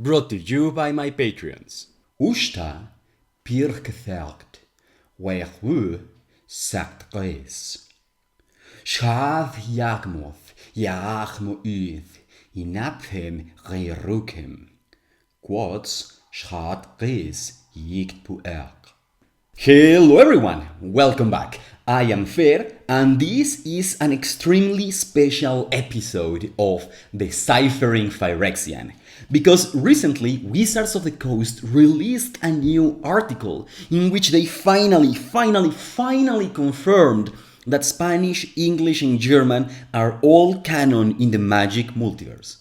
brought to you by my Patreons. Usta pirkethelt, wehu sagt res. Schav jagmoth, jagmo uth, inaphem reirukem. Quotes schat res jikt puerk. Hello everyone, welcome back. I am Fer, and this is an extremely special episode of Deciphering Phyrexian, because recently Wizards of the Coast released a new article in which they finally confirmed that Spanish, English, and German are all canon in the Magic multiverse.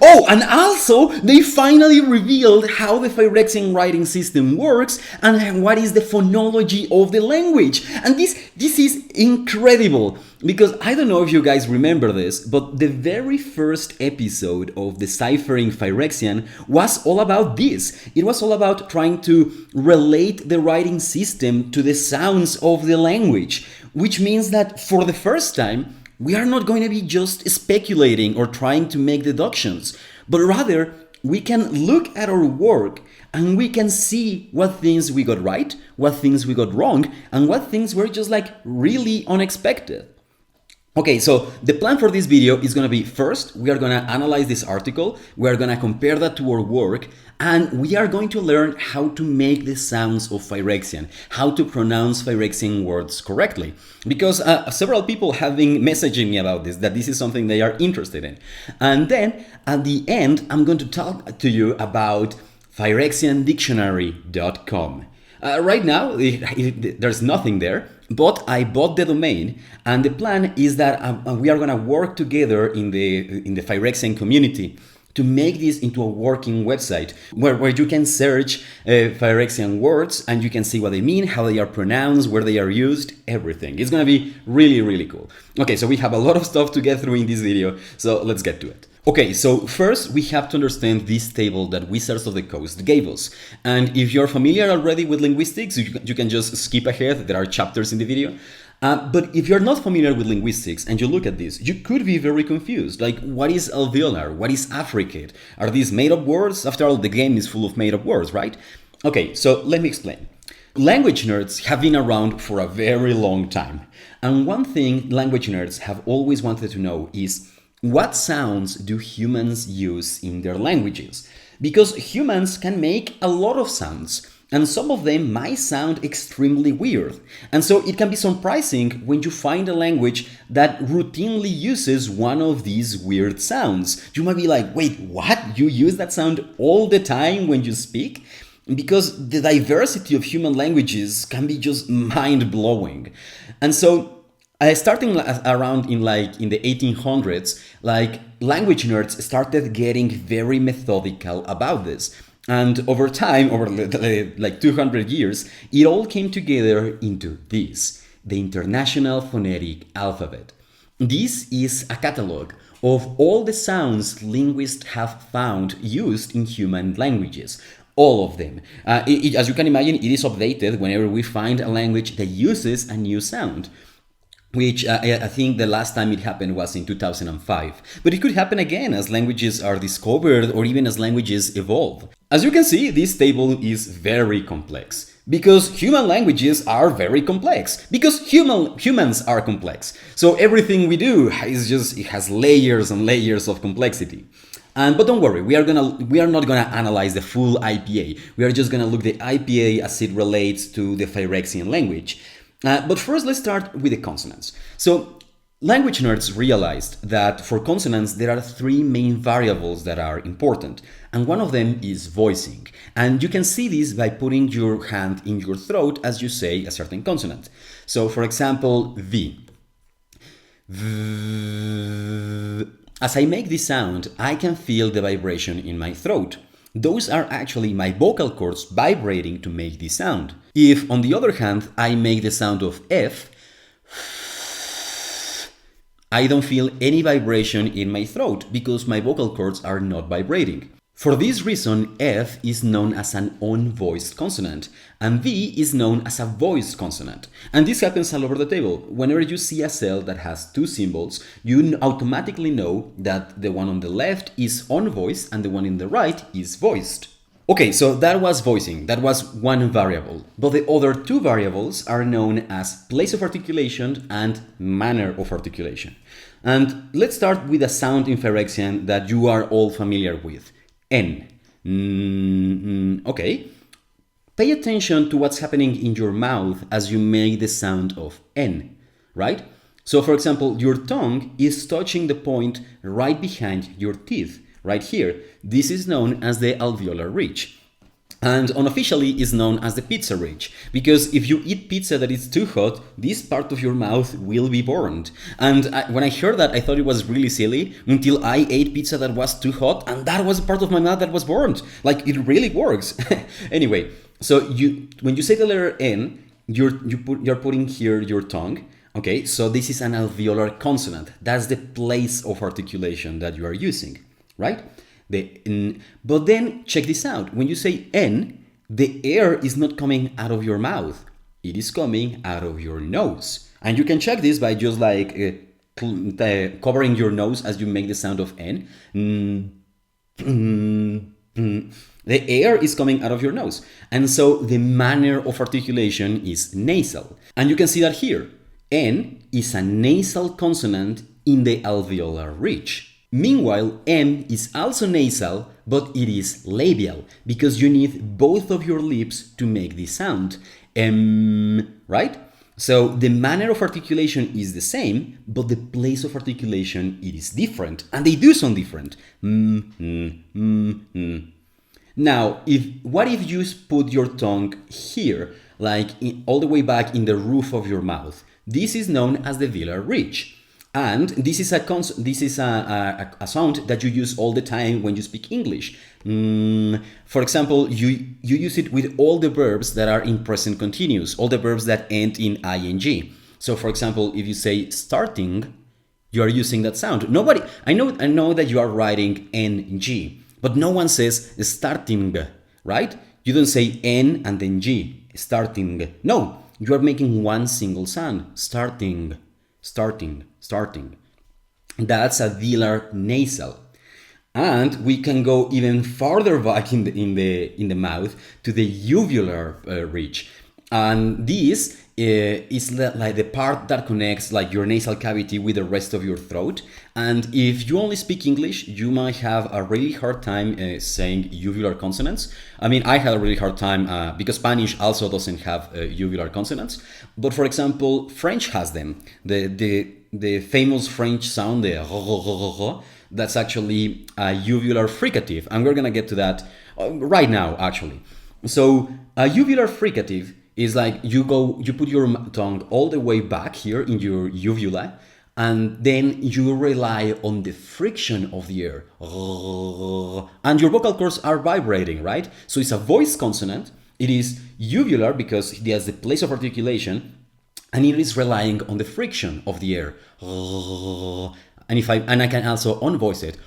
Oh, and also, they finally revealed how the Phyrexian writing system works and what is the phonology of the language. And this is incredible, because I don't know if you guys remember this, but the very first episode of Deciphering Phyrexian was all about this. It was all about trying to relate the writing system to the sounds of the language, which means that for the first time, we are not going to be just speculating or trying to make deductions, but rather we can look at our work and we can see what things we got right, what things we got wrong, and what things were just like really unexpected. Okay, so the plan for this video is going to be, first, we are going to analyze this article, we are going to compare that to our work, and we are going to learn how to make the sounds of Phyrexian, how to pronounce Phyrexian words correctly. Because several people have been messaging me about this, that this is something they are interested in. And then, at the end, I'm going to talk to you about PhyrexianDictionary.com. Right now, there's nothing there, but I bought the domain, and the plan is that we are going to work together in the Phyrexian community to make this into a working website where you can search Phyrexian words and you can see what they mean, how they are pronounced, where they are used, everything. It's going to be really cool. Okay, so we have a lot of stuff to get through in this video, so let's get to it. Okay, so first we have to understand this table that Wizards of the Coast gave us. And if you're familiar already with linguistics, you can just skip ahead. There are chapters in the video. But if you're not familiar with linguistics and you look at this, you could be very confused. Like, what is alveolar? What is affricate? Are these made-up words? After all, the game is full of made-up words, right? Okay, so let me explain. Language nerds have been around for a very long time. And one thing language nerds have always wanted to know is, what sounds do humans use in their languages? Because humans can make a lot of sounds, and some of them might sound extremely weird. And so it can be surprising when you find a language that routinely uses one of these weird sounds. You might be like, wait, what? You use that sound all the time when you speak? Because the diversity of human languages can be just mind-blowing. And so starting around in the 1800s, language nerds started getting very methodical about this. And over time, over 200 years, it all came together into this, the International Phonetic Alphabet. This is a catalog of all the sounds linguists have found used in human languages. All of them. As you can imagine, it is updated whenever we find a language that uses a new sound, which I think the last time it happened was in 2005. But it could happen again as languages are discovered or even as languages evolve. As you can see, this table is very complex. Because human languages are very complex. Because humans are complex. So everything we do it has layers and layers of complexity. But don't worry, we are not gonna analyze the full IPA. We are just gonna look at the IPA as it relates to the Phyrexian language. But first, let's start with the consonants. So, language nerds realized that for consonants, there are three main variables that are important. And one of them is voicing. And you can see this by putting your hand in your throat as you say a certain consonant. So, for example, V. V. As I make this sound, I can feel the vibration in my throat. Those are actually my vocal cords vibrating to make this sound. If, on the other hand, I make the sound of F, I don't feel any vibration in my throat because my vocal cords are not vibrating. For this reason, F is known as an unvoiced consonant, and V is known as a voiced consonant. And this happens all over the table. Whenever you see a cell that has two symbols, you automatically know that the one on the left is unvoiced and the one in the right is voiced. Okay, so that was voicing, that was one variable. But the other two variables are known as place of articulation and manner of articulation. And let's start with a sound in Phyrexian that you are all familiar with. N. Okay. Pay attention to what's happening in your mouth as you make the sound of N, right? So for example, your tongue is touching the point right behind your teeth, right here. This is known as the alveolar ridge. And unofficially is known as the pizza ridge, because if you eat pizza that is too hot, this part of your mouth will be burned. And when I heard that, I thought it was really silly until I ate pizza that was too hot, and that was a part of my mouth that was burned. Like, it really works. Anyway, so when you say the letter N, you're putting here your tongue. Okay, so this is an alveolar consonant. That's the place of articulation that you are using, right? But then check this out. When you say N, the air is not coming out of your mouth. It is coming out of your nose. And you can check this by just like covering your nose as you make the sound of N. The air is coming out of your nose. And so the manner of articulation is nasal. And you can see that here. N is a nasal consonant in the alveolar ridge. Meanwhile, M is also nasal, but it is labial, because you need both of your lips to make this sound. M, right? So the manner of articulation is the same, but the place of articulation, it is different, and they do sound different. Now, what if you put your tongue here, like all the way back in the roof of your mouth? This is known as the velar ridge. And this is a sound that you use all the time when you speak English. For example, you use it with all the verbs that are in present continuous, all the verbs that end in ing. So for example, if you say starting, you are using that sound. I know that you are writing ng, but no one says starting, right? You don't say n and then g, starting. No, you are making one single sound, starting. That's a velar nasal. And we can go even farther back in the mouth to the uvular ridge. And this is like the part that connects like your nasal cavity with the rest of your throat. And if you only speak English, you might have a really hard time saying uvular consonants. I mean, I had a really hard time because Spanish also doesn't have uvular consonants. But for example, French has them. The famous French sound, the that's actually a uvular fricative. And we're going to get to that right now, actually. So a uvular fricative is like you put your tongue all the way back here in your uvula, and then you rely on the friction of the air. And your vocal cords are vibrating, right? So it's a voice consonant. It is uvular because it has the place of articulation, and it is relying on the friction of the air. And I can also unvoice it,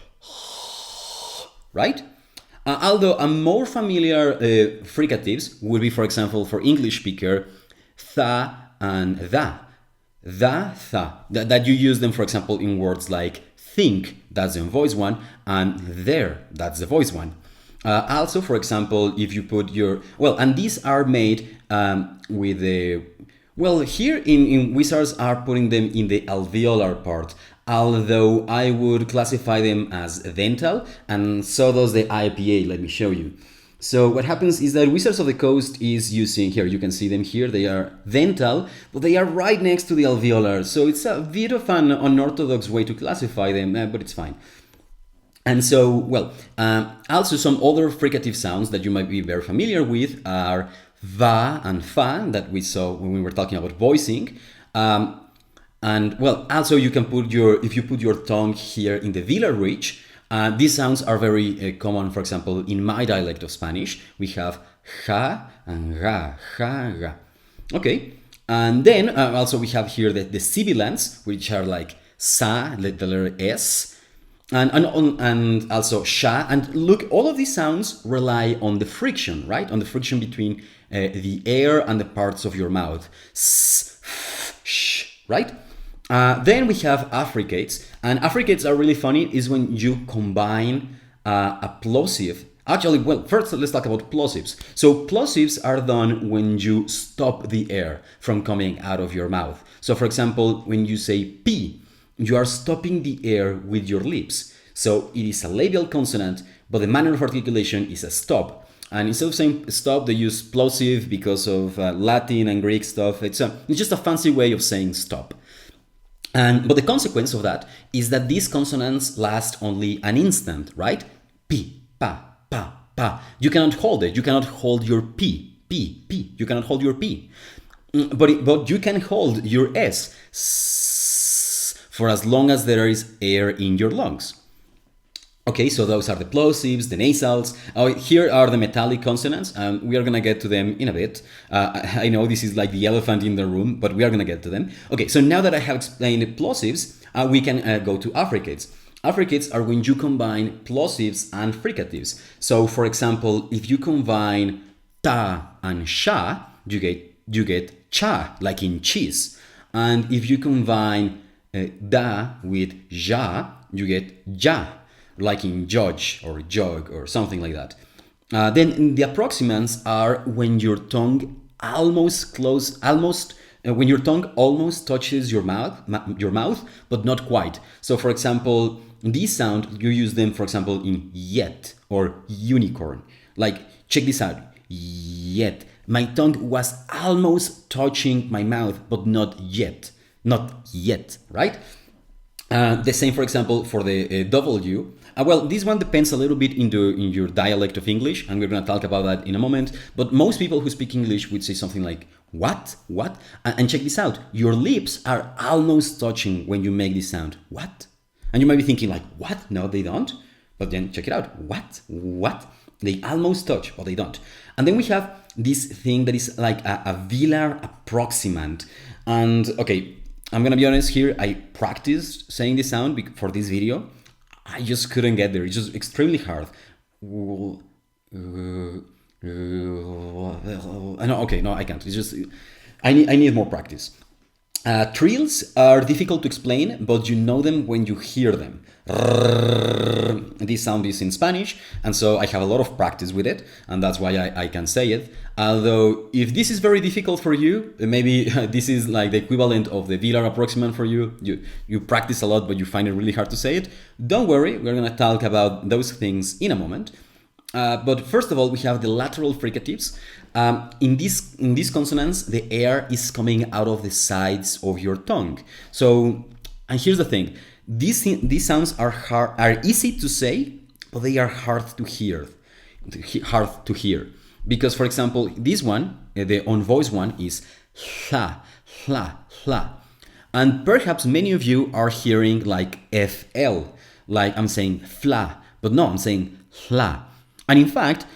right? Although a more familiar fricatives would be, for example, for English speaker, tha and tha. Tha. That you use them, for example, in words like think, that's the voice one, and there, that's the voice one. Also, for example, if you put your... Well, and these are made with the... Well, here in Wizards are putting them in the alveolar part, although I would classify them as dental, and so does the IPA. Let me show you. So what happens is that Wizards of the Coast is using, here you can see them here, they are dental, but they are right next to the alveolar, so it's a bit of an unorthodox way to classify them, but it's fine. And so, well, also some other fricative sounds that you might be very familiar with are va and fa that we saw when we were talking about voicing. And well, also you can put if you put your tongue here in the velar ridge, these sounds are very common. For example, in my dialect of Spanish, we have ja and ga, ja, ga. Okay, and then also we have here the sibilants, which are like sa, the letter S, and also sha. And look, all of these sounds rely on the friction, right? On the friction between the air and the parts of your mouth. S, f, sh, right? Then we have affricates, and affricates are really funny. Is when you combine a plosive. Actually, well, first let's talk about plosives. So plosives are done when you stop the air from coming out of your mouth. So for example, when you say p, you are stopping the air with your lips. So it is a labial consonant, but the manner of articulation is a stop. And instead of saying stop, they use plosive because of Latin and Greek stuff. It's just a fancy way of saying stop. But the consequence of that is that these consonants last only an instant, right? P, pa, pa, pa. You cannot hold it. You cannot hold your P, P, P. You cannot hold your P. But you can hold your S, for as long as there is air in your lungs. Okay, so those are the plosives, the nasals. Here are the metallic consonants, and we are going to get to them in a bit. I know this is like the elephant in the room, but we are going to get to them. Okay, so now that I have explained plosives, we can go to affricates. Affricates are when you combine plosives and fricatives. So, for example, if you combine ta and sha, you get cha, like in cheese. And if you combine da with ja, you get ja, like in judge or jog or something like that. Then the approximants are when your tongue when your tongue almost touches your mouth, but not quite. So, for example, this sound you use them, for example, in yet or unicorn. Like, check this out. Yet. My tongue was almost touching my mouth, but not yet. Not yet, right? The same, for example, for the W. Well, this one depends a little bit in your dialect of English, and we're going to talk about that in a moment. But most people who speak English would say something like, what? What? And check this out. Your lips are almost touching when you make this sound. What? And you might be thinking like, what? No, they don't. But then check it out. What? What? They almost touch, but they don't. And then we have this thing that is like a velar approximant. And okay, I'm going to be honest here. I practiced saying this sound for this video. I just couldn't get there. It's just extremely hard. No, okay, no, I can't. It's just, I need more practice. Trills are difficult to explain, but you know them when you hear them. This sound is in Spanish, and so I have a lot of practice with it, and that's why I can say it. Although, if this is very difficult for you, maybe this is like the equivalent of the velar approximant for you. You practice a lot, but you find it really hard to say it. Don't worry, we're going to talk about those things in a moment. But first of all, we have the lateral fricatives. In these consonants, the air is coming out of the sides of your tongue. So, and here's the thing: these sounds are easy to say, but they are hard to hear. Because, for example, this one, the on-voice one, is hla, hla, hla. And perhaps many of you are hearing like FL, like I'm saying fla, but no, I'm saying hla. And in fact,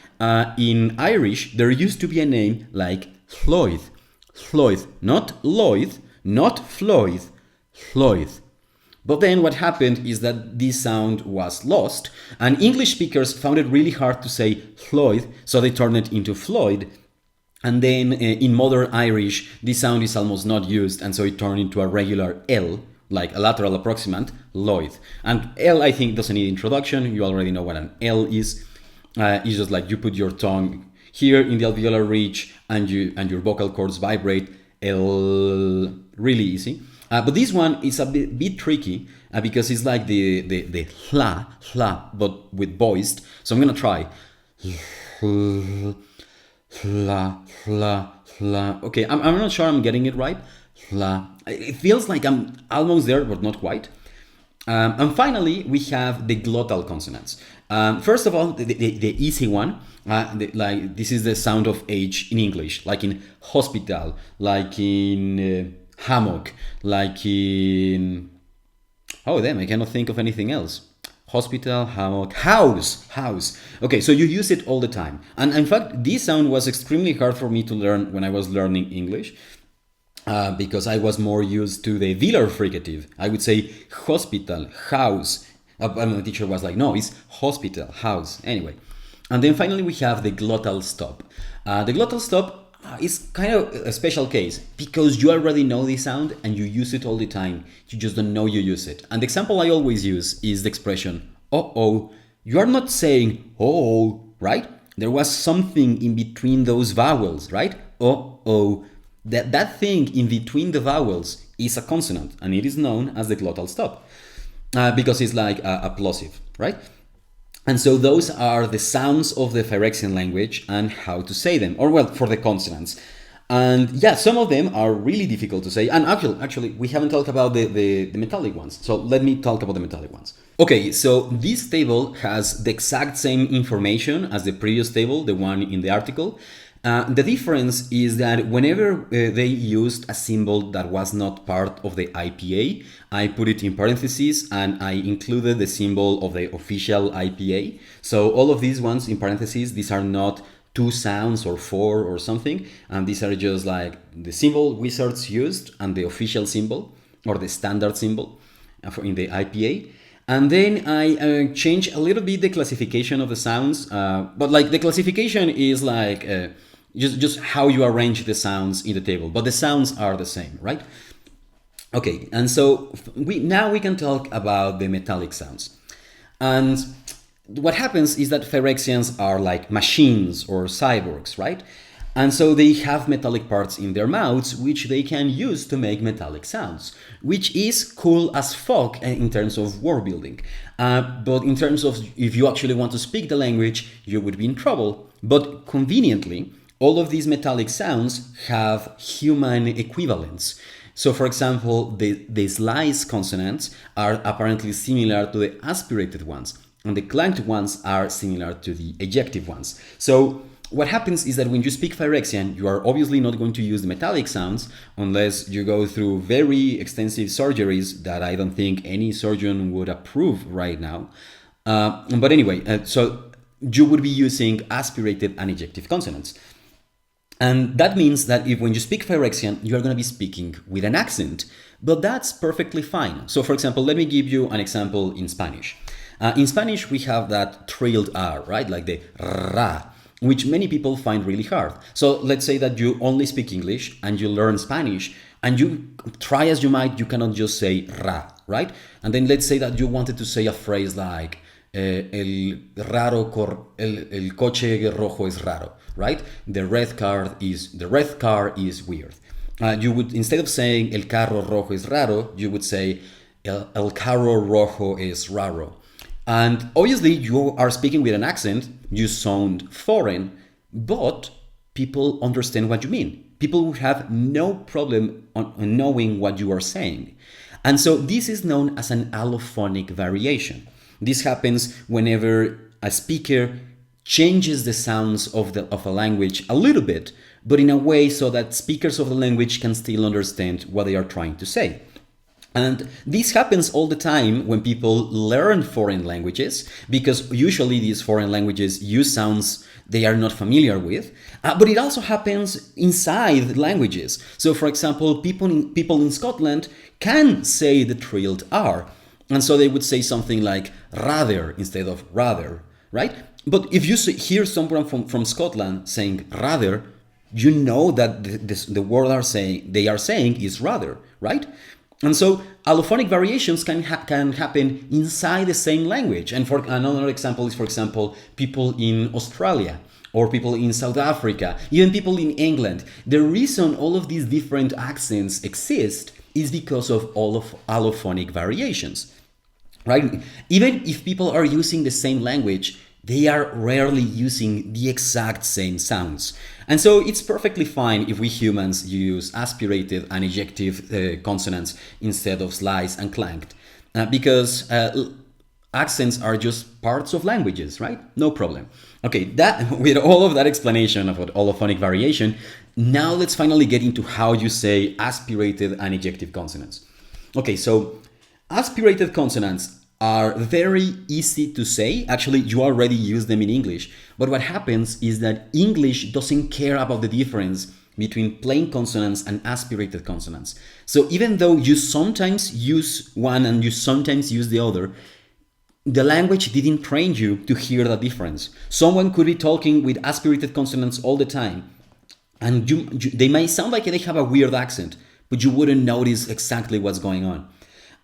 in Irish, there used to be a name like Lloyd. Lloyd, not Lloyd, not Floyd, Lloyd. But then what happened is that this sound was lost, and English speakers found it really hard to say Floyd, so they turned it into Floyd. And then in modern Irish, this sound is almost not used, and so it turned into a regular L, like a lateral approximant, Lloyd. And L, I think, doesn't need introduction. You already know what an L is. It's just like you put your tongue here in the alveolar ridge, and your vocal cords vibrate. L, really easy. But this one is a bit tricky because it's like the hla, hla, but with voiced. So I'm gonna try. Hla, hla, hla. Okay, I'm not sure I'm getting it right. Hla. It feels like I'm almost there, but not quite. And finally, we have the glottal consonants. First of all, the easy one, like this is the sound of H in English, like in hospital, like in hammock, like in... Oh, damn, I cannot think of anything else. Hospital, hammock, house. Okay, so you use it all the time. And in fact, this sound was extremely hard for me to learn when I was learning English. Because I was more used to the velar fricative. I would say hospital, house, And the teacher was like, no, it's hospital, house, anyway. And then finally we have the glottal stop. The glottal stop is kind of a special case because you already know the sound and you use it all the time. You just don't know you use it. And the example I always use is the expression, oh. You are not saying, oh, right? There was something in between those vowels, right? Oh. That thing in between the vowels is a consonant, and it is known as the glottal stop because it's like a plosive, right? And so those are the sounds of the Phyrexian language and how to say them, or well, for the consonants. And yeah, some of them are really difficult to say. And actually, we haven't talked about the metallic ones. So let me talk about the metallic ones. Okay, so this table has the exact same information as the previous table, the one in the article. The difference is that whenever they used a symbol that was not part of the IPA, I put it in parentheses and I included the symbol of the official IPA. So all of these ones in parentheses, these are not 2 sounds or 4 or something, and these are just like the symbol wizards used and the official symbol or the standard symbol in the IPA. And then I change a little bit the classification of the sounds, but like the classification is like just how you arrange the sounds in the table, but the sounds are the same, right? Okay, and so now we can talk about the metallic sounds. And what happens is that Phyrexians are like machines or cyborgs, right? And so they have metallic parts in their mouths, which they can use to make metallic sounds, which is cool as fuck in terms of word building. But in terms of if you actually want to speak the language, you would be in trouble. But conveniently, all of these metallic sounds have human equivalents. So for example, the slice consonants are apparently similar to the aspirated ones, and the clanked ones are similar to the ejective ones. So what happens is that when you speak Phyrexian, you are obviously not going to use the metallic sounds unless you go through very extensive surgeries that I don't think any surgeon would approve right now. But anyway, so you would be using aspirated and ejective consonants. And that means that when you speak Phyrexian, you're going to be speaking with an accent, but that's perfectly fine. So for example, let me give you an example in Spanish. In Spanish, we have that trilled R, right? Like the ra, which many people find really hard. So let's say that you only speak English and you learn Spanish, and you try as you might, you cannot just say ra, right? And then let's say that you wanted to say a phrase like el coche rojo es raro, right? The red car is weird. You would, instead of saying el carro rojo es raro, you would say el carro rojo es raro. And obviously you are speaking with an accent, you sound foreign, but people understand what you mean. People would have no problem on knowing what you are saying. And so this is known as an allophonic variation. This happens whenever a speaker changes the sounds of a language a little bit, but in a way so that speakers of the language can still understand what they are trying to say. And this happens all the time when people learn foreign languages, because usually these foreign languages use sounds they are not familiar with, but it also happens inside languages. So for example, people in Scotland can say the trilled R, and so they would say something like rather instead of rather, right? But if you hear someone from Scotland saying rather, you know that the word they are saying is rather, right? And so allophonic variations can happen inside the same language. And for another example is, for example, people in Australia or people in South Africa, even people in England. The reason all of these different accents exist is because of all of allophonic variations, right? Even if people are using the same language, they are rarely using the exact same sounds. And so it's perfectly fine if we humans use aspirated and ejective consonants instead of sliced and clanked, because accents are just parts of languages, right? No problem. Okay, with all of that explanation about allophonic variation, now let's finally get into how you say aspirated and ejective consonants. Okay, so aspirated consonants are very easy to say. Actually, you already use them in English. But what happens is that English doesn't care about the difference between plain consonants and aspirated consonants. So even though you sometimes use one and you sometimes use the other, the language didn't train you to hear the difference. Someone could be talking with aspirated consonants all the time, and they may sound like they have a weird accent, but you wouldn't notice exactly what's going on.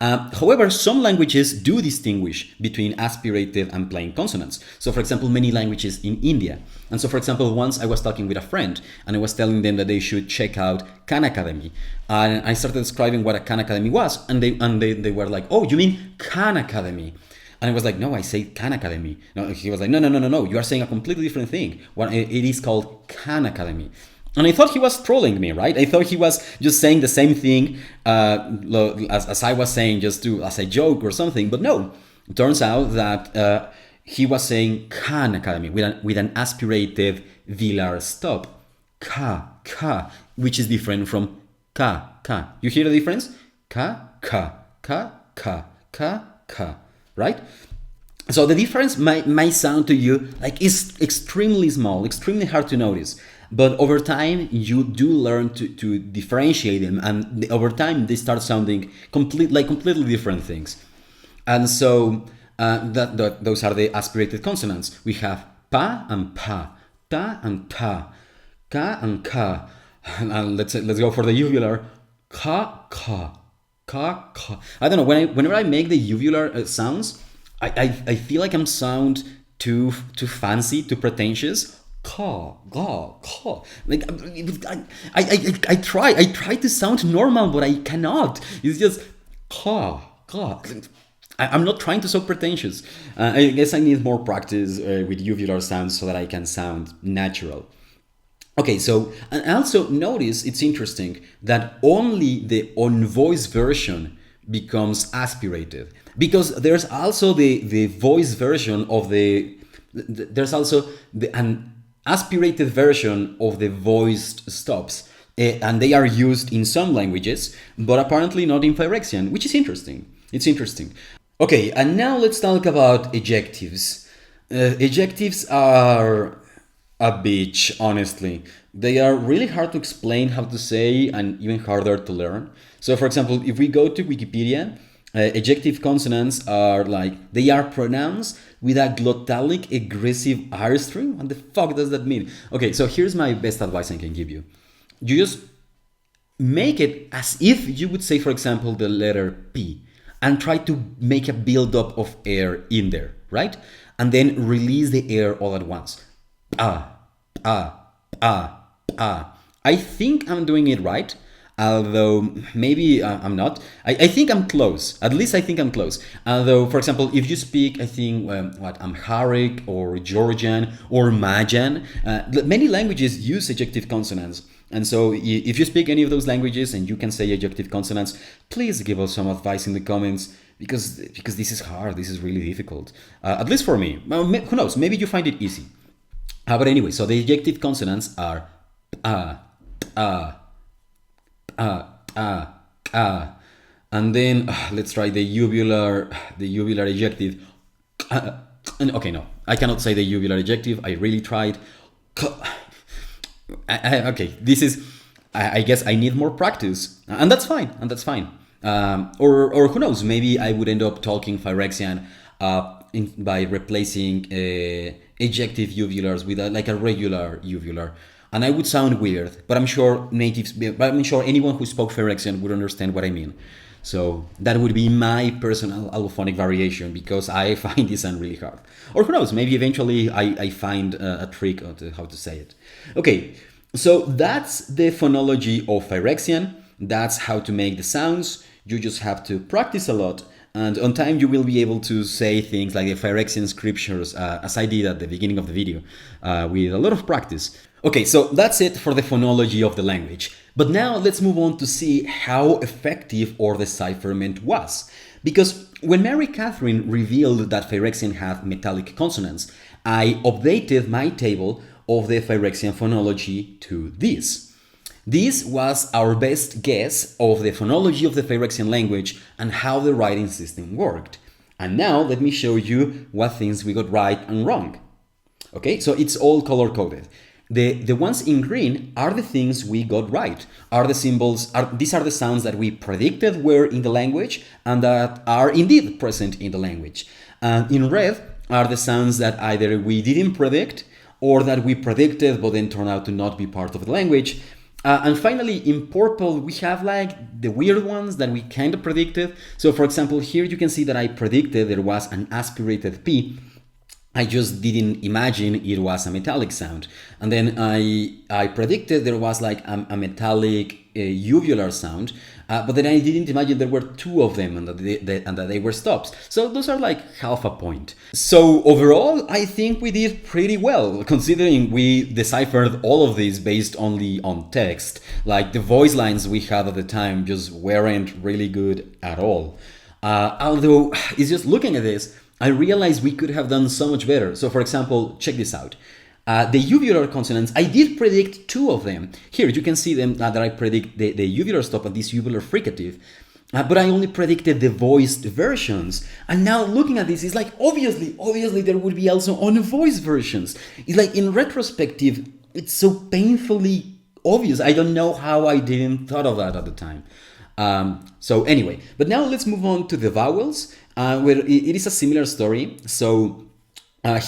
However, some languages do distinguish between aspirated and plain consonants. So, for example, many languages in India. And so, for example, once I was talking with a friend and I was telling them that they should check out Khan Academy. And I started describing what a Khan Academy was, and they were like, "Oh, you mean Khan Academy?" And I was like, "No, I say Khan Academy." No, he was like, No, you are saying a completely different thing. It is called Khan Academy. And I thought he was trolling me, right? I thought he was just saying the same thing as I was saying, just as a joke or something. But no, it turns out that he was saying Khan Academy with an aspirated velar stop. Ka, which is different from ka. You hear the difference? Ka, right? So the difference might sound to you like it's extremely small, extremely hard to notice. But over time, you do learn to differentiate them, and over time, they start sounding completely different things. And so those are the aspirated consonants. We have pa and pa, ta and ta, ka and ka. And let's go for the uvular. Ka. I don't know. Whenever I make the uvular sounds, I feel like I'm sound too fancy, too pretentious. Ka. Like I try to sound normal, but I cannot. It's just ka. I'm not trying to sound pretentious. I guess I need more practice with uvular sounds so that I can sound natural. Okay, so and also notice it's interesting that only the unvoiced version becomes aspirated, because there's also the voiced version of there's also an aspirated version of the voiced stops, and they are used in some languages, but apparently not in Phyrexian, which is interesting. It's interesting. Okay, and now let's talk about ejectives. Ejectives are a bitch, honestly. They are really hard to explain how to say and even harder to learn. So, for example, if we go to Wikipedia, ejective consonants are like, they are pronounced with a glottalic aggressive R string. What the fuck does that mean? Okay, so here's my best advice I can give you. You just make it as if you would say, for example, the letter P, and try to make a build-up of air in there, right? And then release the air all at once. I think I'm doing it right, although maybe I'm not. I think I'm close. At least I think I'm close. Although, for example, if you speak, I think, Amharic or Georgian or Majan, many languages use ejective consonants. And so if you speak any of those languages and you can say ejective consonants, please give us some advice in the comments, because this is hard. This is really difficult. At least for me. Well, who knows? Maybe you find it easy. But anyway, so the ejective consonants are and then let's try the uvular ejective. Okay, no, I cannot say the uvular ejective. I really tried. Okay, this is. I guess I need more practice, and that's fine. Or who knows? Maybe I would end up talking Phyrexian by replacing ejective uvulars with a regular uvular, and I would sound weird. But I'm sure anyone who spoke Phyrexian would understand what I mean. So that would be my personal allophonic variation, because I find this sound really hard. Or who knows, maybe eventually I find a trick on how to say it. Okay, so that's the phonology of Phyrexian. That's how to make the sounds. You just have to practice a lot, and on time you will be able to say things like the Phyrexian scriptures, as I did at the beginning of the video, with a lot of practice. Okay, so that's it for the phonology of the language. But now let's move on to see how effective our decipherment was. Because when Mary Catherine revealed that Phyrexian had metallic consonants, I updated my table of the Phyrexian phonology to this. This was our best guess of the phonology of the Phyrexian language and how the writing system worked. And now let me show you what things we got right and wrong. Okay, so it's all color-coded. The ones in green are the things we got right, are the symbols, these are the sounds that we predicted were in the language and that are indeed present in the language. And in red are the sounds that either we didn't predict or that we predicted but then turned out to not be part of the language. And finally, in purple, we have like the weird ones that we kind of predicted. So for example, here you can see that I predicted there was an aspirated P. I just didn't imagine it was a metallic sound. And then I predicted there was like a metallic uvular sound, but then I didn't imagine there were two of them and that they were stops. So those are like half a point. So overall, I think we did pretty well, considering we deciphered all of these based only on text. Like the voice lines we had at the time just weren't really good at all. Although, it's just looking at this, I realized we could have done so much better. So for example, check this out. The uvular consonants, I did predict two of them. Here you can see them that I predict the uvular stop and this uvular fricative. But I only predicted the voiced versions. And now looking at this, it's like obviously there would be also unvoiced versions. It's like in retrospective, it's so painfully obvious. I don't know how I didn't thought of that at the time. So anyway, but now let's move on to the vowels, where it is a similar story. So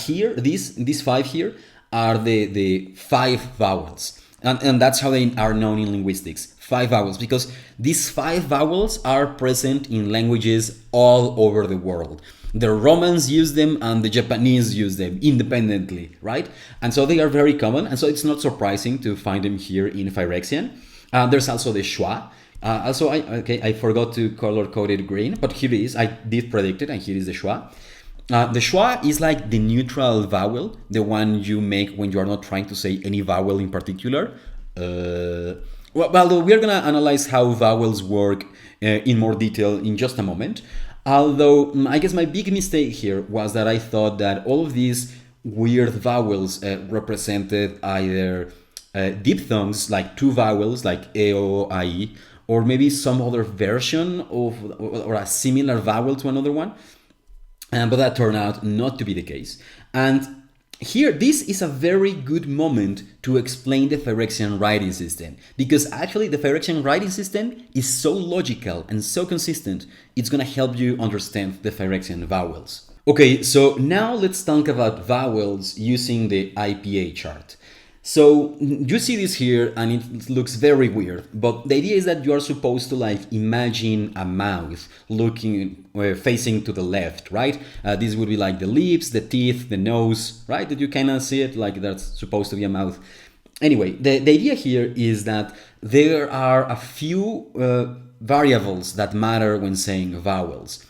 here, these five here are the five vowels. And that's how they are known in linguistics, 5 vowels, because these 5 vowels are present in languages all over the world. The Romans use them and the Japanese use them independently, right? And so they are very common, and so it's not surprising to find them here in Phyrexian. There's also the schwa. I forgot to color code it green, but here it is. I did predict it, and here is the schwa. The schwa is like the neutral vowel, the one you make when you are not trying to say any vowel in particular. Well, we're gonna analyze how vowels work in more detail in just a moment. Although I guess my big mistake here was that I thought that all of these weird vowels represented either diphthongs, like 2 vowels, like e, o, I, or maybe some other version of or a similar vowel to another one. But that turned out not to be the case. And here, this is a very good moment to explain the Phyrexian writing system, because actually the Phyrexian writing system is so logical and so consistent, it's gonna help you understand the Phyrexian vowels. Okay, so now let's talk about vowels using the IPA chart. So you see this here and it looks very weird, but the idea is that you are supposed to like imagine a mouth looking facing to the left, right? This would be like the lips, the teeth, the nose, right? That you kind of see it like that's supposed to be a mouth. Anyway, the idea here is that there are a few variables that matter when saying vowels.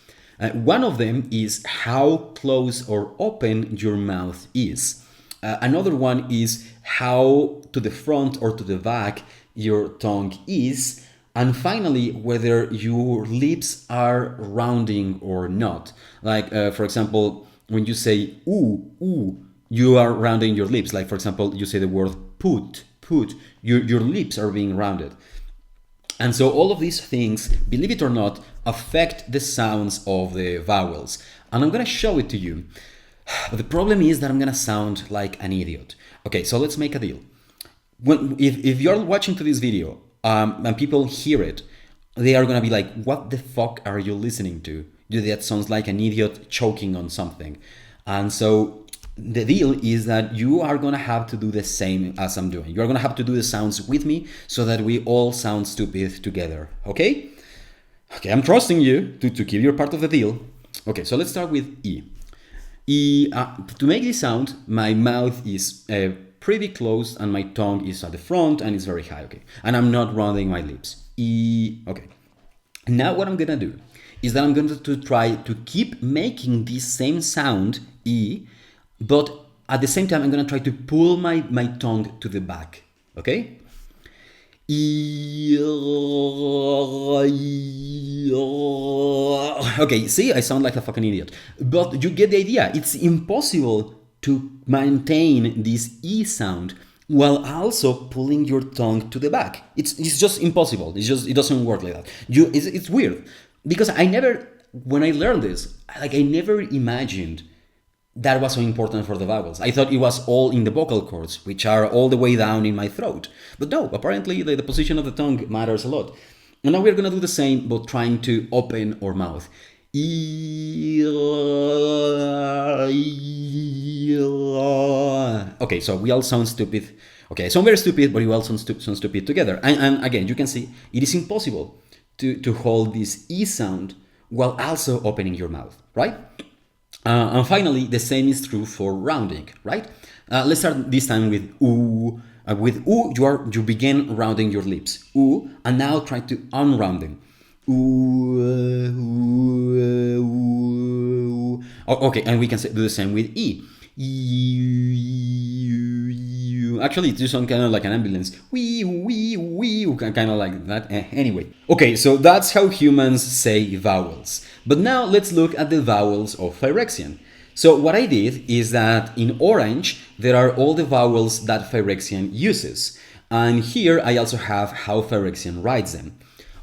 One of them is how close or open your mouth is. Another one is how to the front or to the back your tongue is. And finally, whether your lips are rounding or not. Like, for example, when you say ooh, you are rounding your lips. Like, for example, you say the word put, your lips are being rounded. And so all of these things, believe it or not, affect the sounds of the vowels. And I'm going to show it to you. But the problem is that I'm gonna sound like an idiot. Okay, so let's make a deal. If you're watching to this video and people hear it, they are gonna be like, what the fuck are you listening to? That sounds like an idiot choking on something. And so the deal is that you are gonna have to do the same as I'm doing. You're gonna have to do the sounds with me so that we all sound stupid together, okay? Okay, I'm trusting you to keep your part of the deal. Okay, so let's start with E. To make this sound, my mouth is pretty close and my tongue is at the front and it's very high, okay? And I'm not rounding my lips. E, okay. Now what I'm gonna do is that I'm going to try to keep making this same sound, E, but at the same time I'm gonna try to pull my tongue to the back, okay? Okay, see, I sound like a fucking idiot. But you get the idea. It's impossible to maintain this E sound while also pulling your tongue to the back. It's just impossible. It doesn't work like that. It's weird. Because when I learned this, like I never imagined that was so important for the vowels. I thought it was all in the vocal cords, which are all the way down in my throat. But no, apparently the position of the tongue matters a lot. And now we're gonna do the same, but trying to open our mouth. Okay, so we all sound stupid. Okay, I sound very stupid, but we all sound stupid together. And again, you can see it is impossible to hold this E sound while also opening your mouth, right? And finally, the same is true for rounding, right? Let's start this time with oo. With oo, you begin rounding your lips. Oo, and now try to unround them. Ooh. Okay, and we can do the same with E. Actually, it's some kind of like an ambulance. Kind of like that. Anyway. Okay, so that's how humans say vowels. But now let's look at the vowels of Phyrexian. So what I did is that in orange, there are all the vowels that Phyrexian uses. And here I also have how Phyrexian writes them.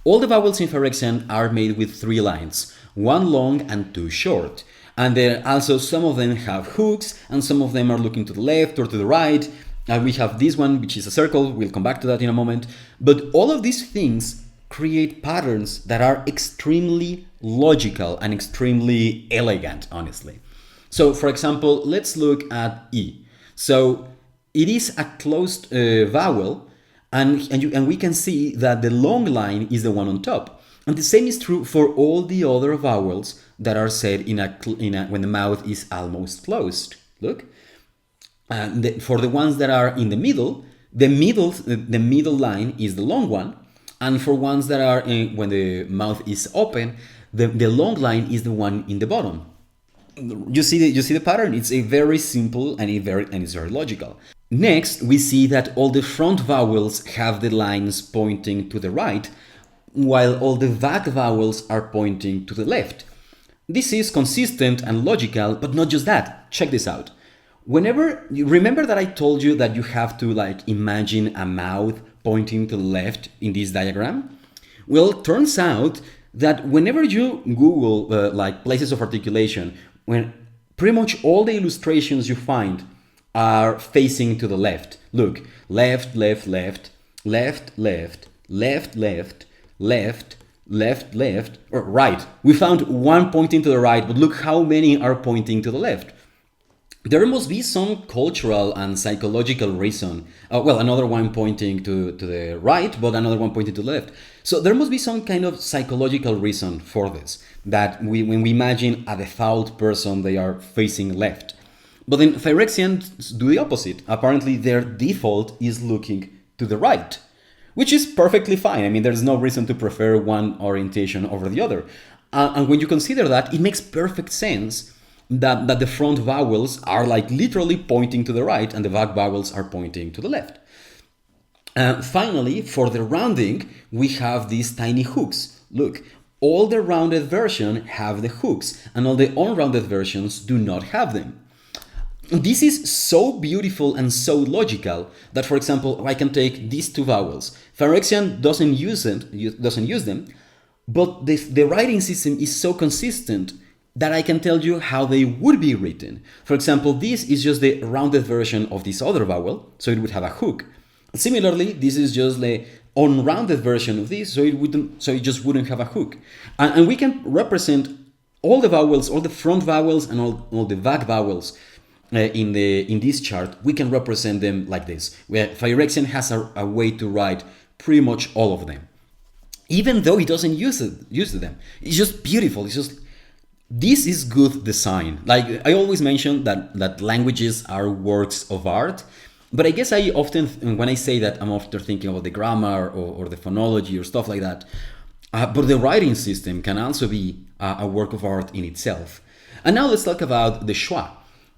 All the vowels in Phyrexian are made with 3 lines, 1 long and 2 short. And then also some of them have hooks and some of them are looking to the left or to the right. We have this one, which is a circle. We'll come back to that in a moment. But all of these things create patterns that are extremely logical and extremely elegant, honestly. So, for example, let's look at E. So, it is a closed vowel, and we can see that the long line is the one on top. And the same is true for all the other vowels that are said when the mouth is almost closed. Look. For the ones that are in the middle line is the long one, and for ones that are when the mouth is open, the long line is the one in the bottom. You see the pattern? It's a very simple and it's very logical. Next, we see that all the front vowels have the lines pointing to the right, while all the back vowels are pointing to the left. This is consistent and logical, but not just that. Check this out. Whenever you remember that I told you that you have to imagine a mouth pointing to the left in this diagram? Well, it turns out that whenever you Google places of articulation, when pretty much all the illustrations you find are facing to the left. Look, left, left, left, left, left, left, left, left, left, left, or right. We found one pointing to the right, but look how many are pointing to the left. There must be some cultural and psychological reason. Another one pointing to the right, but another one pointing to the left. So there must be some kind of psychological reason for this, that when we imagine a default person, they are facing left. But then Phyrexians do the opposite. Apparently their default is looking to the right, which is perfectly fine. I mean, there's no reason to prefer one orientation over the other. And when you consider that, it makes perfect sense that the front vowels are literally pointing to the right and the back vowels are pointing to the left. Finally, for the rounding, we have these tiny hooks. Look, all the rounded versions have the hooks and all the unrounded versions do not have them. This is so beautiful and so logical that, for example, I can take these 2 vowels. Phyrexian doesn't use them, but the writing system is so consistent that I can tell you how they would be written. For example, this is just the rounded version of this other vowel, so it would have a hook. Similarly, this is just the unrounded version of this, so it just wouldn't have a hook. And we can represent all the vowels, all the front vowels and all the back vowels in this chart. We can represent them like this, where Phyrexian has a way to write pretty much all of them, even though he doesn't use them. It's just beautiful. This is good design. I always mention that languages are works of art, but I guess I often, when I say that, I'm often thinking about the grammar or the phonology or stuff like that. But the writing system can also be a work of art in itself. And now let's talk about the schwa.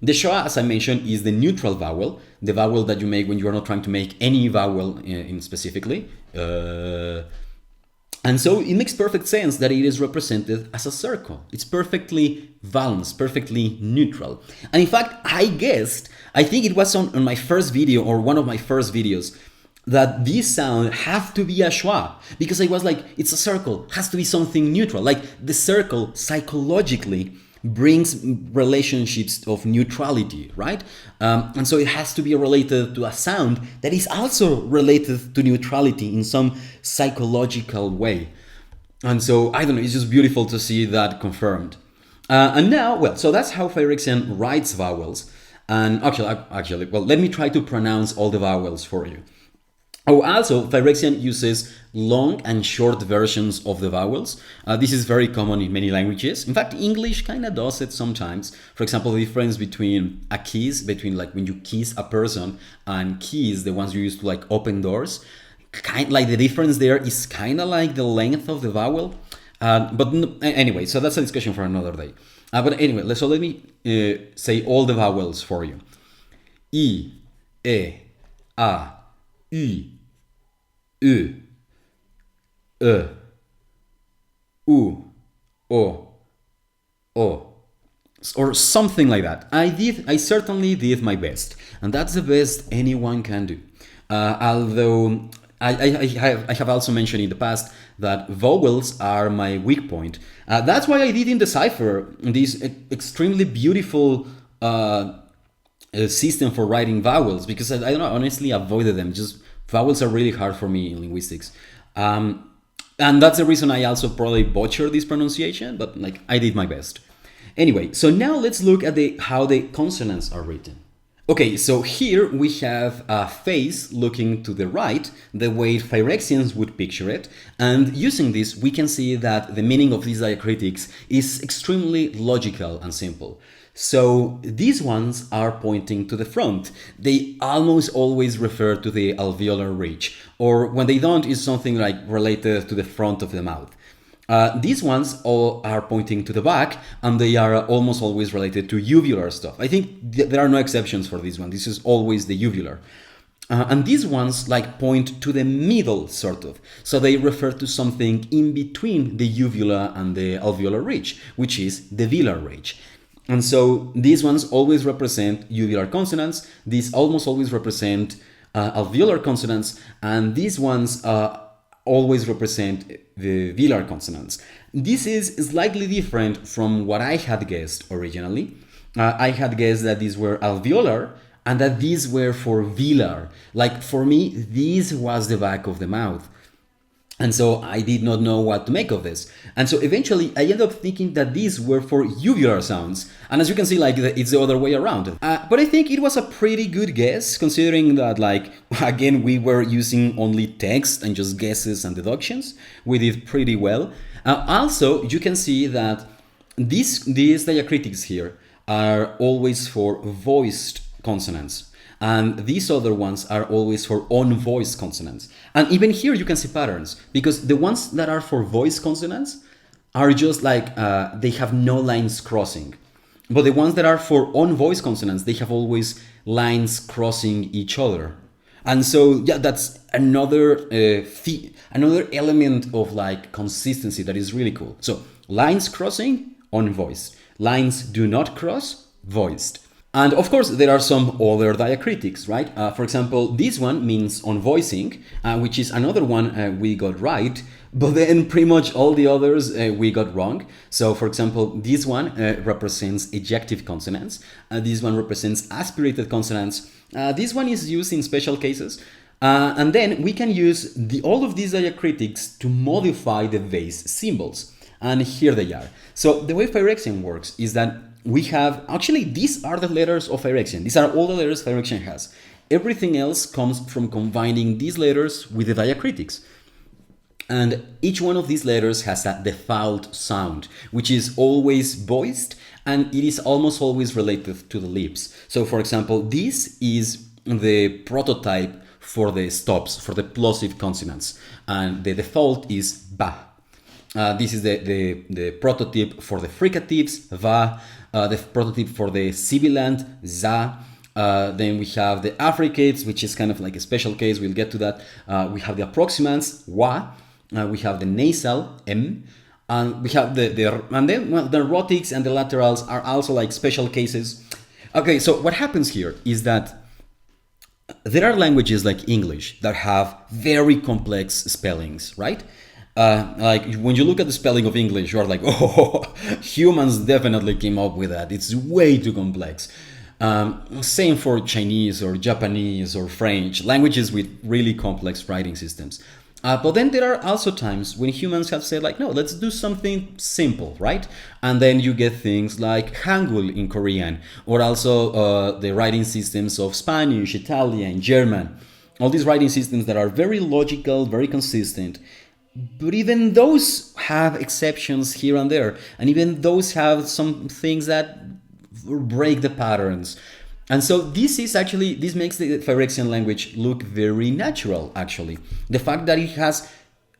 The schwa, as I mentioned, is the neutral vowel, the vowel that you make when you are not trying to make any vowel in specifically. And so it makes perfect sense that it is represented as a circle. It's perfectly balanced, perfectly neutral. And in fact, I think it was on my first video or one of my first videos that this sound has to be a schwa, because I was like, it's a circle, has to be something neutral. The circle psychologically brings relationships of neutrality, right? And so it has to be related to a sound that is also related to neutrality in some psychological way. And so, I don't know, it's just beautiful to see that confirmed. And now, well, so that's how Phyrexian writes vowels. And actually, well, let me try to pronounce all the vowels for you. Oh, also, Phyrexian uses long and short versions of the vowels. This is very common in many languages. In fact, English kind of does it sometimes. For example, the difference between a kiss, between like when you kiss a person, and keys, the ones you use to like open doors. Kind like the difference there is kind of like the length of the vowel. Anyway, so that's a discussion for another day. But anyway, so let me say all the vowels for you. I, E, A, U, U, U, O, or something like that. I certainly did my best, and that's the best anyone can do. Although I have also mentioned in the past that vowels are my weak point. That's why I did in Decipher this extremely beautiful system for writing vowels, because I don't know, honestly avoided them. Just vowels are really hard for me in linguistics. And that's the reason I also probably butchered this pronunciation, but like I did my best. Anyway, so now let's look at how the consonants are written. Okay, so here we have a face looking to the right, the way Phyrexians would picture it, and using this we can see that the meaning of these diacritics is extremely logical and simple. So these ones are pointing to the front. They almost always refer to the alveolar ridge, or when they don't, it's something like related to the front of the mouth. These ones all are pointing to the back, and they are almost always related to uvular stuff. I think there are no exceptions for this one. This is always the uvular. And these ones like point to the middle, sort of. So they refer to something in between the uvula and the alveolar ridge, which is the velar ridge. And so these ones always represent uvular consonants. These almost always represent alveolar consonants, and these ones always represent the velar consonants. This is slightly different from what I had guessed originally. I had guessed that these were alveolar and that these were for velar. Like for me, this was the back of the mouth. And so I did not know what to make of this. And so eventually I ended up thinking that these were for uvular sounds. And as you can see, like it's the other way around. But I think it was a pretty good guess, considering that, like, again, we were using only text and just guesses and deductions. We did pretty well. Also, you can see that these diacritics here are always for voiced consonants. And these other ones are always for unvoiced consonants. And even here you can see patterns, because the ones that are for voiced consonants are just like, they have no lines crossing. But the ones that are for unvoiced consonants, they have always lines crossing each other. And so, yeah, that's another element of like consistency that is really cool. So lines crossing, unvoiced. Lines do not cross, voiced. And of course, there are some other diacritics, right? For example, this one means unvoicing, which is another one we got right, but then pretty much all the others we got wrong. So for example, this one represents ejective consonants. This one represents aspirated consonants. This one is used in special cases. And then we can use all of these diacritics to modify the base symbols. And here they are. So the way Phyrexian works is that we have, actually, these are the letters of Phyrexian. These are all the letters Phyrexian has. Everything else comes from combining these letters with the diacritics. And each one of these letters has a default sound, which is always voiced, and it is almost always related to the lips. So for example, this is the prototype for the stops, for the plosive consonants, and the default is ba. This is the prototype for the fricatives, va, the prototype for the sibilant, za. Then we have the affricates, which is kind of like a special case. We'll get to that. We have the approximants, wa. We have the nasal, m. And we have the rhotics and the laterals are also like special cases. Okay, so what happens here is that there are languages like English that have very complex spellings, right? Like when you look at the spelling of English, you are like, oh, humans definitely came up with that. It's way too complex. Same for Chinese or Japanese or French, languages with really complex writing systems. But then there are also times when humans have said like, no, let's do something simple, right? And then you get things like Hangul in Korean, or also the writing systems of Spanish, Italian, German. All these writing systems that are very logical, very consistent. But even those have exceptions here and there. And even those have some things that break the patterns. And so this makes the Phyrexian language look very natural, actually. The fact that it has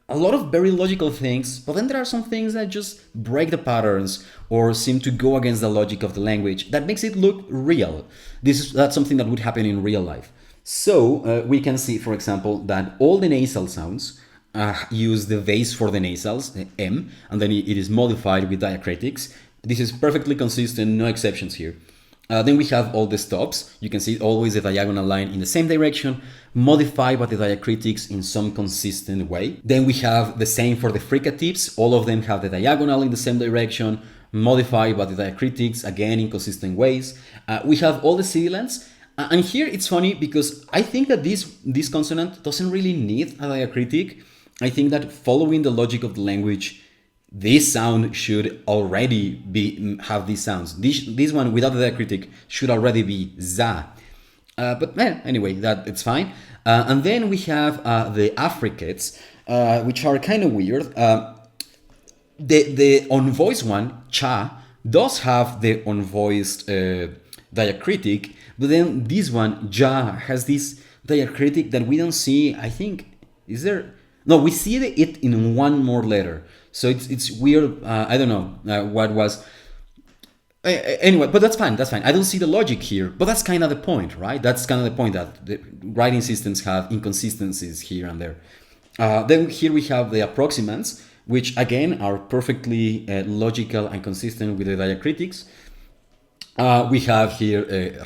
a lot of very logical things, but then there are some things that just break the patterns or seem to go against the logic of the language. That makes it look real. That's something that would happen in real life. So we can see, for example, that all the nasal sounds use the vase for the nasals, the M, and then it is modified with diacritics. This is perfectly consistent, no exceptions here. Then we have all the stops. You can see always a diagonal line in the same direction, modified by the diacritics in some consistent way. Then we have the same for the fricatives. All of them have the diagonal in the same direction, modified by the diacritics, again in consistent ways. We have all the sibilants. And here it's funny because I think that this consonant doesn't really need a diacritic. I think that following the logic of the language, this sound should already have these sounds. This one without the diacritic should already be za. But anyway, it's fine. And then we have the affricates, which are kind of weird. The unvoiced one, cha, does have the unvoiced diacritic, but then this one, ja, has this diacritic that we don't see. I think, is there? No, we see it in one more letter. So it's weird. I don't know what was. Anyway, but that's fine. That's fine. I don't see the logic here, but that's kind of the point, right? That's kind of the point that the writing systems have inconsistencies here and there. Then here we have the approximants, which again are perfectly logical and consistent with the diacritics. We have here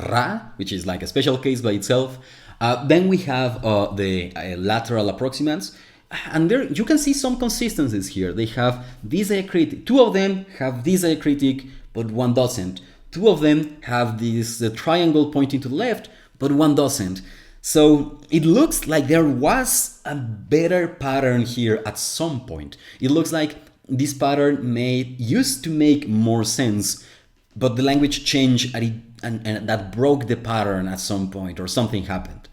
ra, which is like a special case by itself. Then we have the lateral approximants. And there you can see some consistencies here. They have this diacritic. Two of them have this diacritic, but one doesn't. Two of them have this triangle pointing to the left, but one doesn't. So it looks like there was a better pattern here at some point. It looks like this pattern used to make more sense, but the language changed and that broke the pattern at some point, or something happened.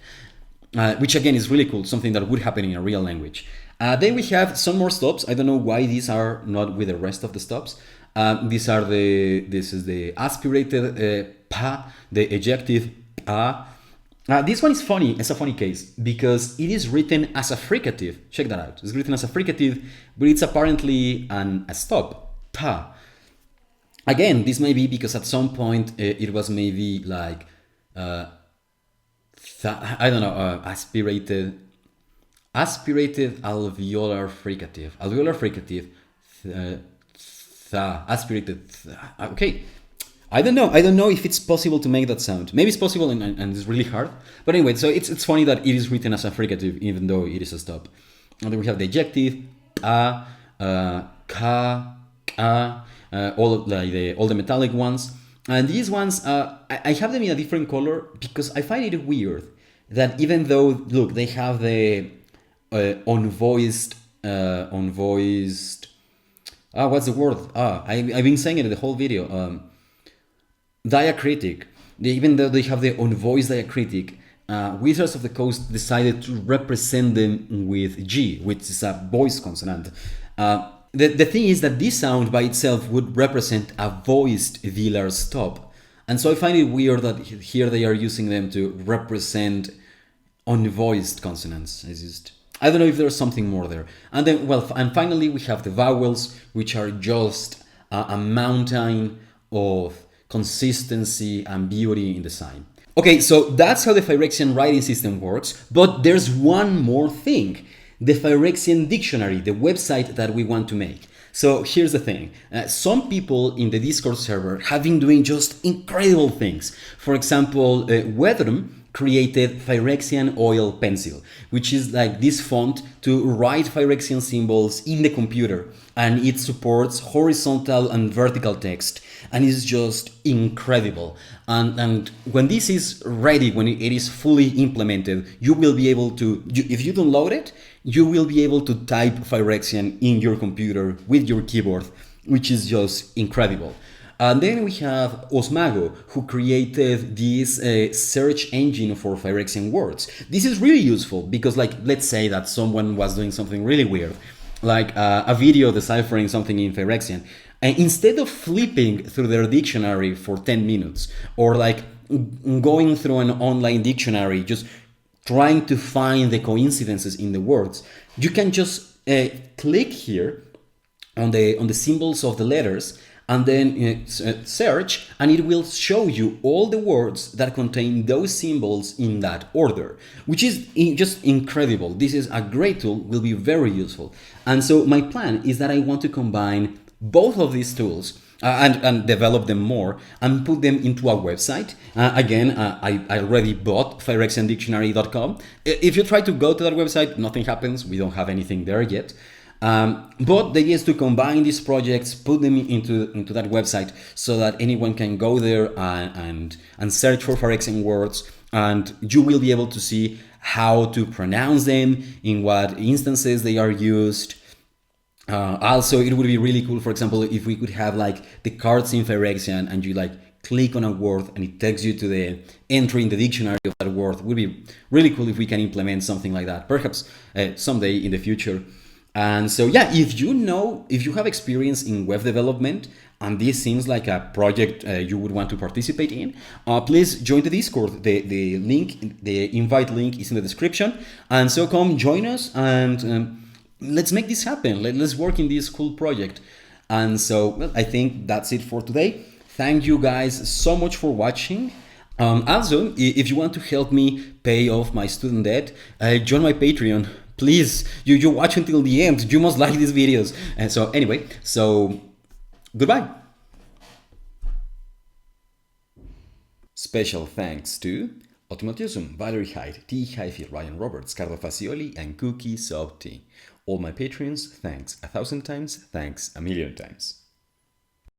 Which again is really cool, something that would happen in a real language. Then we have some more stops. I don't know why these are not with the rest of the stops. This is the aspirated pa, the ejective pa. This one is funny. It's a funny case because it is written as a fricative. Check that out. It's written as a fricative, but it's apparently a stop, pa. Again, this may be because at some point it was maybe like I don't know, aspirated alveolar fricative. Alveolar fricative, aspirated. Okay, I don't know if it's possible to make that sound. Maybe it's possible and it's really hard. But anyway, so it's funny that it is written as a fricative even though it is a stop. And then we have the ejective, ka, all the metallic ones. And these ones, I have them in a different color because I find it weird that even though, look, they have the unvoiced, what's the word? I've been saying it the whole video. Diacritic. Even though they have the unvoiced diacritic, Wizards of the Coast decided to represent them with G, which is a voiced consonant. The thing is that this sound by itself would represent a voiced velar stop. And so I find it weird that here they are using them to represent unvoiced consonants. I don't know if there's something more there. And then, and finally we have the vowels, which are just a mountain of consistency and beauty in the sign. Okay, so that's how the Phyrexian writing system works, but there's one more thing. The Phyrexian dictionary, the website that we want to make. So here's the thing. Some people in the Discord server have been doing just incredible things. For example, Wedrum created Phyrexian oil pencil, which is like this font to write Phyrexian symbols in the computer, and it supports horizontal and vertical text, and it's just incredible. And when this is ready, when it is fully implemented, you will be able to, if you download it, you will be able to type Phyrexian in your computer with your keyboard, which is just incredible. And then we have Osmago, who created this search engine for Phyrexian words. This is really useful because, like, let's say that someone was doing something really weird, like a video deciphering something in Phyrexian, and instead of flipping through their dictionary for 10 minutes, or like going through an online dictionary, just trying to find the coincidences in the words, you can just click here on the symbols of the letters, and then search, and it will show you all the words that contain those symbols in that order, which is just incredible. This is a great tool, will be very useful. And so my plan is that I want to combine both of these tools and develop them more and put them into a website. Again, I already bought phyrexiandictionary.com. If you try to go to that website, nothing happens. We don't have anything there yet. But the idea is to combine these projects, put them into that website so that anyone can go there and search for Phyrexian words, and you will be able to see how to pronounce them, in what instances they are used. Also, it would be really cool, for example, if we could have like the cards in Phyrexian and you like click on a word and it takes you to the entry in the dictionary of that word. It would be really cool if we can implement something like that, perhaps someday in the future. And so, yeah, if you have experience in web development and this seems like a project you would want to participate in, please join the Discord. The link, the invite link is in the description. And so come join us and let's make this happen. Let's work in this cool project. And so, well, I think that's it for today. Thank you guys so much for watching. Also, if you want to help me pay off my student debt, join my Patreon. Please, you watch until the end. You must like these videos. And so anyway, so goodbye. Special thanks to Otimatiusum, Valerie Hyde, T. Hyphy, Ryan Roberts, Carlo Facioli, and Cookie Sub T. All my patrons, thanks 1,000 times, thanks 1,000,000 times.